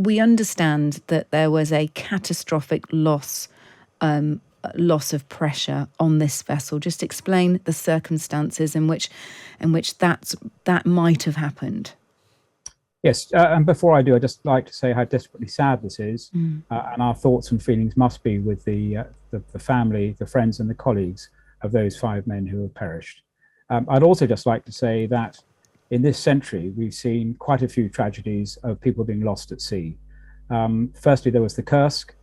we understand that there was a catastrophic loss of pressure on this vessel. Just explain the circumstances in which that might have happened. Yes, and before I do, I'd just like to say how desperately sad this is, and our thoughts and feelings must be with the family, the friends, and the colleagues of those 5 men who have perished. I'd also just like to say that in this century, we've seen quite a few tragedies of people being lost at sea. Firstly, there was the Kursk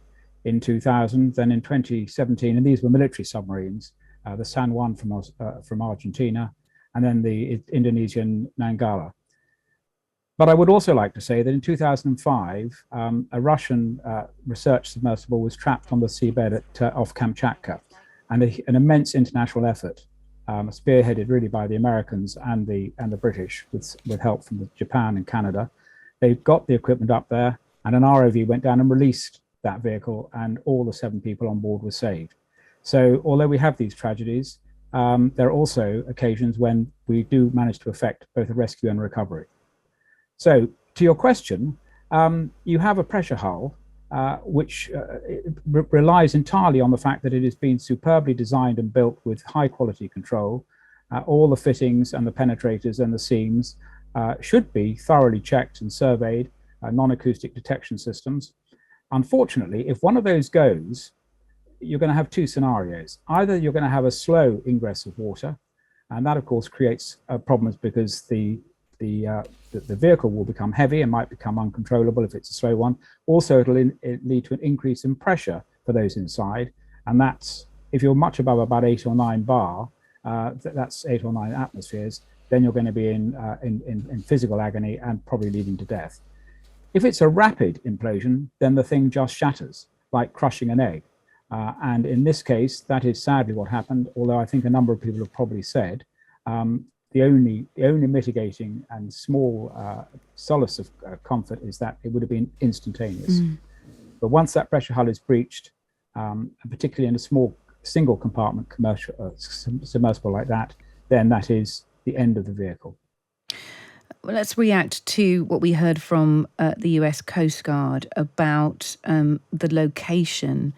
in 2000, then in 2017, and these were military submarines, the San Juan from Argentina, and then the Indonesian Nanggala. But I would also like to say that in 2005, a Russian research submersible was trapped on the seabed off Kamchatka, and an immense international effort, spearheaded really by the Americans and the British, with help from Japan and Canada. They got the equipment up there, and an ROV went down and released that vehicle, and all the 7 people on board were saved. So although we have these tragedies, there are also occasions when we do manage to effect both a rescue and recovery. So to your question, you have a pressure hull which relies entirely on the fact that it has been superbly designed and built with high quality control. All the fittings and the penetrators and the seams should be thoroughly checked and surveyed, non-acoustic detection systems. Unfortunately, if one of those goes, you're going to have 2 scenarios. Either you're going to have a slow ingress of water, and that of course creates problems because the vehicle will become heavy and might become uncontrollable if it's a slow one. Also, it'll lead to an increase in pressure for those inside, and that's, if you're much above about 8 or 9 bar, that's 8 or 9 atmospheres, then you're going to be in physical agony and probably leading to death. If it's a rapid implosion, then the thing just shatters, like crushing an egg. And in this case, that is sadly what happened, although I think a number of people have probably said the only mitigating and small solace of comfort is that it would have been instantaneous. But once that pressure hull is breached, and particularly in a small single compartment commercial submersible like that, then that is the end of the vehicle. Well, let's react to what we heard from the US Coast Guard about the location.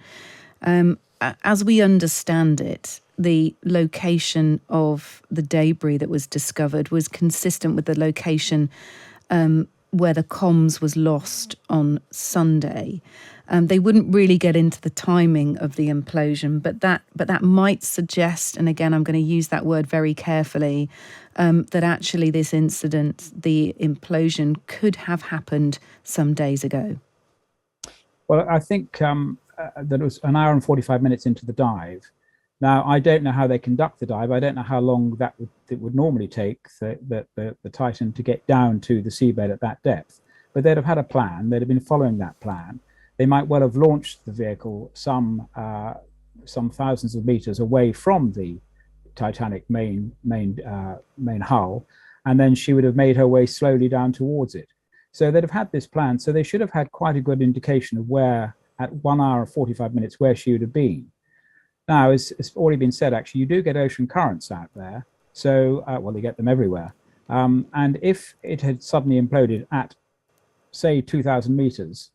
As we understand it, the location of the debris that was discovered was consistent with the location where the comms was lost on Sunday. They wouldn't really get into the timing of the implosion, but that might suggest, and again, I'm going to use that word very carefully, that actually this incident, the implosion, could have happened some days ago. Well, I think that it was an hour and 45 minutes into the dive. Now, I don't know how they conduct the dive. I don't know how long it would normally take the Titan to get down to the seabed at that depth. But they'd have had a plan. They'd have been following that plan. They might well have launched the vehicle some thousands of meters away from the Titanic main hull, and then she would have made her way slowly down towards it. So they'd have had this plan. So they should have had quite a good indication of where, at 1 hour and 45 minutes, where she would have been. Now, as it's already been said, actually, you do get ocean currents out there. So, well, you get them everywhere. And if it had suddenly imploded at, say, 2,000 meters,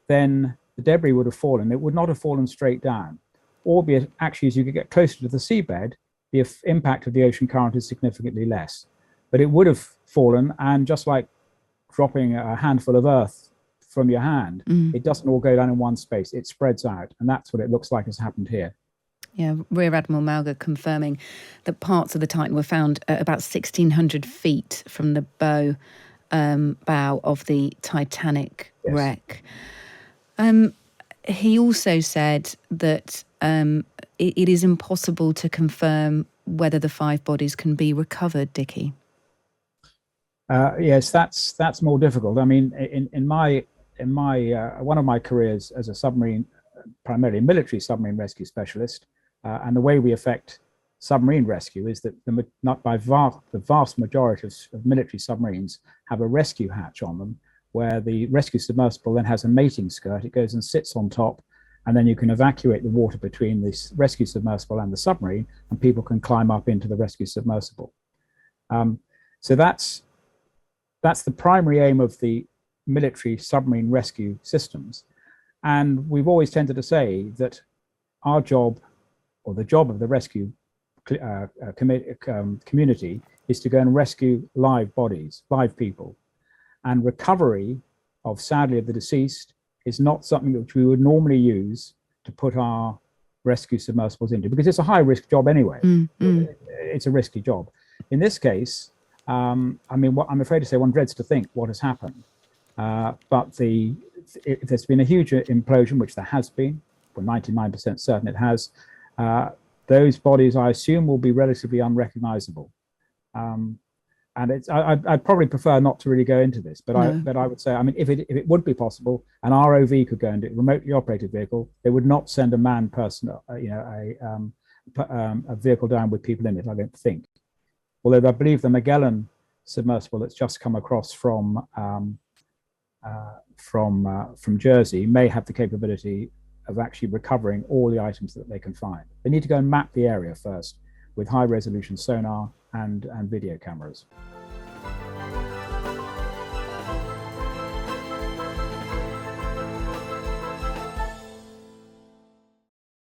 then the debris would have fallen. It would not have fallen straight down. Albeit, actually, as you get closer to the seabed, the impact of the ocean current is significantly less. But it would have fallen, and just like dropping a handful of earth from your hand, it doesn't all go down in one space. It spreads out, and that's what it looks like has happened here. Yeah, Rear Admiral Malga confirming that parts of the Titan were found at about 1,600 feet from the bow of the Titanic wreck. He also said that it is impossible to confirm whether the 5 bodies can be recovered, Dickie. Yes, that's more difficult. I mean, in my one of my careers as a submarine, primarily military submarine rescue specialist, and the way we affect submarine rescue is that the vast majority of military submarines have a rescue hatch on them, where the rescue submersible then has a mating skirt. It goes and sits on top, and then you can evacuate the water between the rescue submersible and the submarine, and people can climb up into the rescue submersible. So that's the primary aim of the military submarine rescue systems. And we've always tended to say that our job, or the job of the rescue community, is to go and rescue live bodies, live people. And recovery of, sadly, of the deceased is not something which we would normally use to put our rescue submersibles into, because it's a high risk job anyway. It's a risky job. In this case, I mean, what I'm afraid to say, one dreads to think what has happened. But there's been a huge implosion, which there has been. We're 99% certain it has. Those bodies, I assume, will be relatively unrecognizable. And I'd probably prefer not to really go into this, but I would say, I mean, if it would be possible, an ROV could go into a remotely operated vehicle, they would not send a manned person, a vehicle down with people in it, I don't think. Although I believe the Magellan submersible that's just come across from Jersey may have the capability of actually recovering all the items that they can find. They need to go and map the area first with high resolution sonar and video cameras.